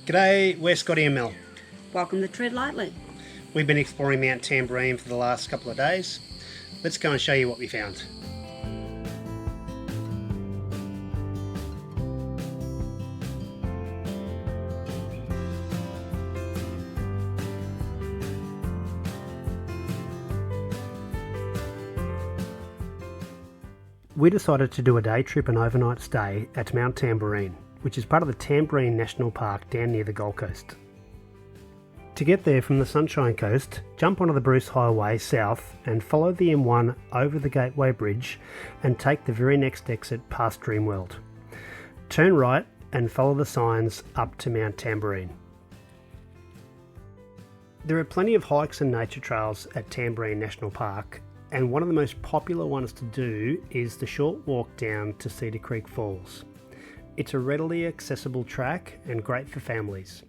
G'day, we're Scotty and Mel. Welcome to Tread Lightly. We've been exploring Mount Tamborine for the last couple of days. Let's go and show you what we found. We decided to do a day trip and overnight stay at Mount Tamborine, which is part of the Tamborine National Park down near the Gold Coast. To get there from the Sunshine Coast, jump onto the Bruce Highway south and follow the M1 over the Gateway Bridge and take the very next exit past Dreamworld. Turn right and follow the signs up to Mount Tamborine. There are plenty of hikes and nature trails at Tamborine National Park, and one of the most popular ones to do is the short walk down to Cedar Creek Falls. It's a readily accessible track and great for families.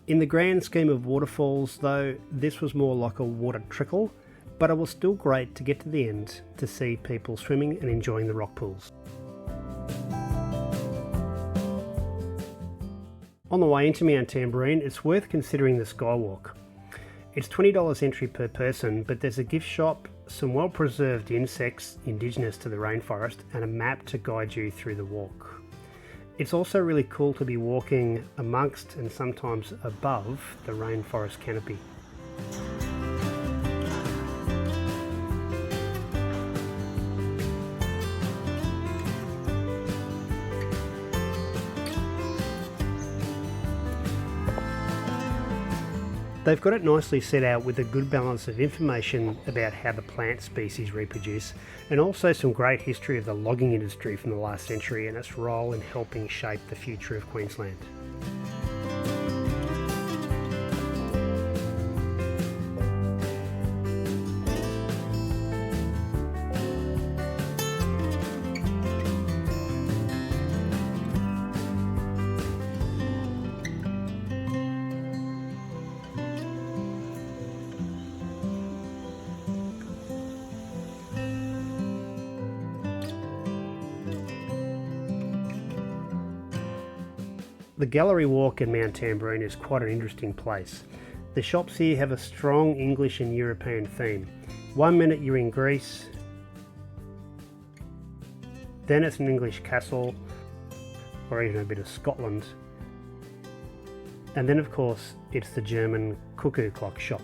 In the grand scheme of waterfalls though, this was more like a water trickle, but it was still great to get to the end to see people swimming and enjoying the rock pools. On the way into Mount Tamborine, it's worth considering the Skywalk. It's $20 entry per person, but there's a gift shop, some well-preserved insects indigenous to the rainforest, and a map to guide you through the walk. It's also really cool to be walking amongst and sometimes above the rainforest canopy. They've got it nicely set out with a good balance of information about how the plant species reproduce, and also some great history of the logging industry from the last century and its role in helping shape the future of Queensland. The gallery walk in Mount Tamborine is quite an interesting place. The shops here have a strong English and European theme. 1 minute you're in Greece, then it's an English castle, or even a bit of Scotland, and then of course it's the German cuckoo clock shop.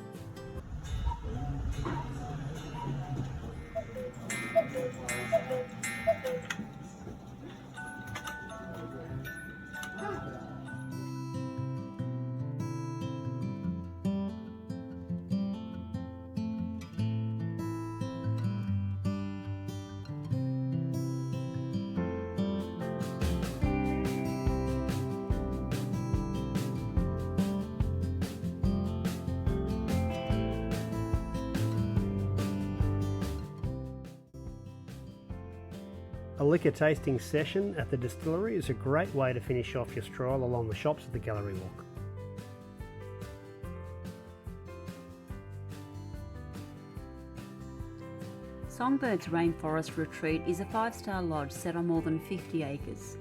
A liquor tasting session at the distillery is a great way to finish off your stroll along the shops of the gallery walk. Songbird's Rainforest Retreat is a 5-star lodge set on more than 50 acres.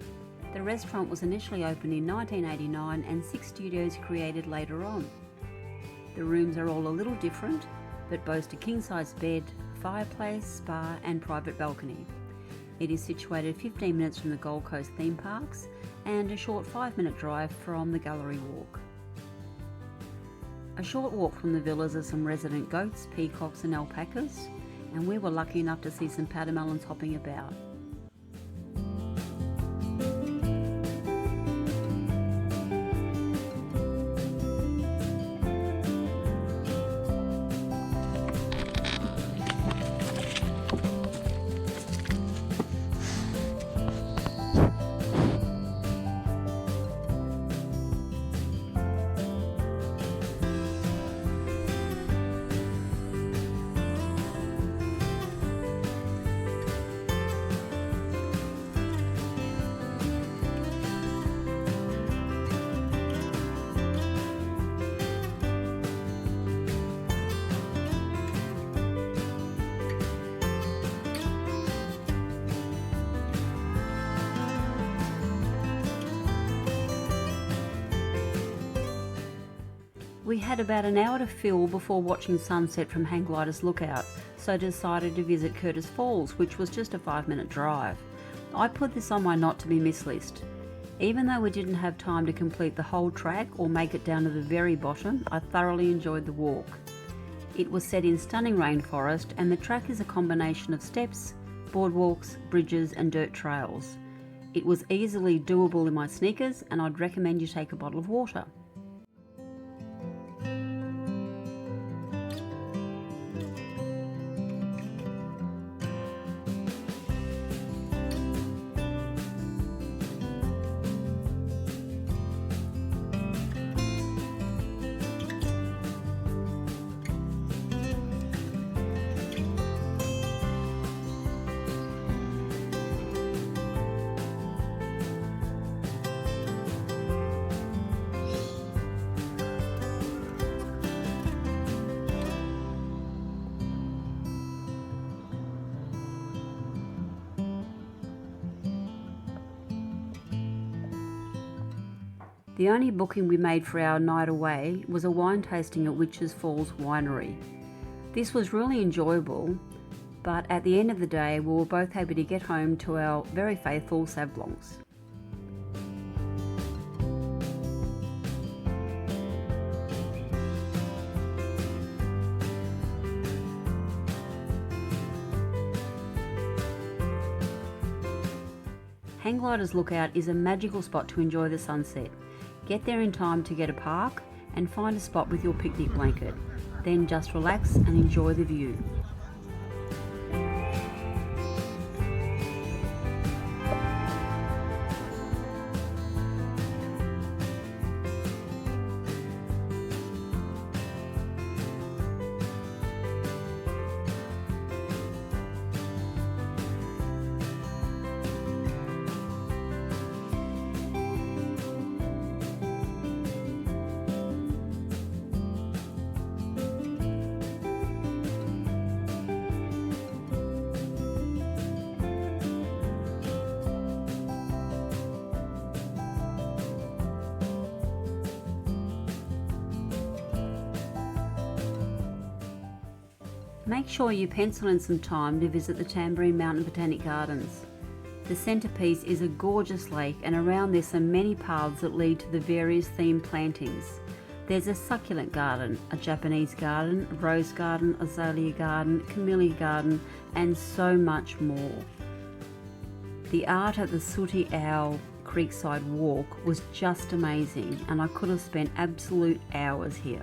The restaurant was initially opened in 1989 and 6 studios created later on. The rooms are all a little different, but boast a king-size bed, fireplace, spa and private balcony. It is situated 15 minutes from the Gold Coast theme parks and a short 5-minute drive from the gallery walk. A short walk from the villas are some resident goats, peacocks and alpacas, and we were lucky enough to see some pademelons hopping about. We had about an hour to fill before watching sunset from Hang Gliders Lookout, so decided to visit Curtis Falls, which was just a 5-minute drive. I put this on my not to be missed list. Even though we didn't have time to complete the whole track or make it down to the very bottom, I thoroughly enjoyed the walk. It was set in stunning rainforest, and the track is a combination of steps, boardwalks, bridges and dirt trails. It was easily doable in my sneakers, and I'd recommend you take a bottle of water. The only booking we made for our night away was a wine tasting at Witches Falls Winery. This was really enjoyable, but at the end of the day we were both happy to get home to our very faithful Sauv Blancs. Hang Gliders Lookout is a magical spot to enjoy the sunset. Get there in time to get a park and find a spot with your picnic blanket. Then just relax and enjoy the view. Make sure you pencil in some time to visit the Tamborine Mountain Botanic Gardens. The centrepiece is a gorgeous lake, and around this are many paths that lead to the various themed plantings. There's a succulent garden, a Japanese garden, a rose garden, azalea garden, camellia garden, and so much more. The art at the Sooty Owl Creekside Walk was just amazing, and I could have spent absolute hours here.